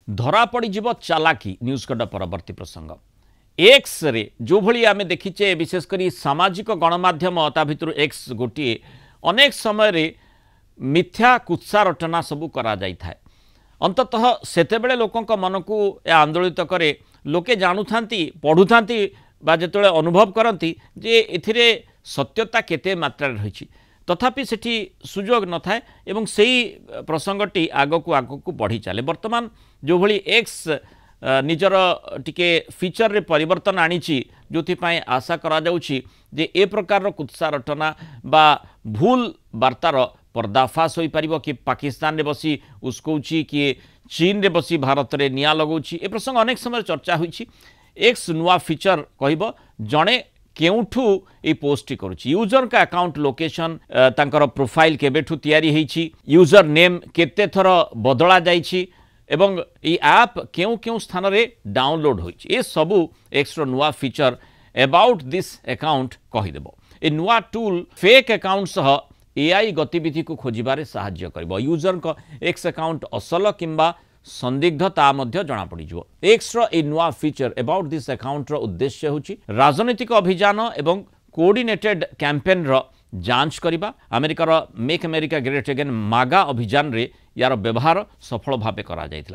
धरा पड़िजिव चालाकी news cut परवर्ती प्रसंग एक्स रे जो भली आमे देखिचे विशेषकर सामाजिक गणमाध्यम ता भितर एक्स गोटे अनेक समय रे मिथ्या कुत्सा रटना सबू करा जाय थाए अंततः सेतेबेले लोकंक मन को आंदोलित करे लोके जानुथांती पढ़ुथांती बा जेतेबेले अनुभव करती जे एथिरे सत्यता केते मात्रा रही तथापि सेठी सुजोग न थाए एवं सेही प्रसंगटी आगकू बढ़ी चले वर्तमान जो भली एक्स निजर टिके फीचर रे परिवर्तन आनीची जोथिपाई आशा करा जाउची जे ए प्रकार कुत्सा रटना बा भूल वार्तार पर्दाफाश हो पारिबो कि पाकिस्तान रे बसी उस्कौची कि चीन रे बसी भारत रे निया लगौची ए प्रसंग अनेक समय चर्चा होईची एक्स नुआ फीचर कहबो जणे केउठू ए पोस्ट करुच्ची यूजर का अकाउंट लोकेशन तांकर प्रोफाइल केबेठू तैयारी होईची यूजर नेम केते थर बदला जाईची एवं ये ऐप केउ केउ स्थान रे डाउनलोड होईची ए सबू एक्स्ट्रा नुआ फीचर अबाउट दिस अकाउंट कहिदेबो ए नुआ टूल फेक अकाउंट सह एआई गतिविधि को खोजिबारे सहाय्य करिबो यूजर को एक्स अकाउंट असल किंबा संदिग्धता मध्य जना पड़िजो एक्स्ट्रा ए नुआ फीचर अबाउट दिस अकाउंट रो उद्देश्य होची राजनीतिक अभियान एवं कोऑर्डिनेटेड कैंपेन रो जांच करिबा अमेरिकार मेक अमेरिका ग्रेट अगेन मागा अभियान रे यार व्यवहार सफल भावे करा जायतिला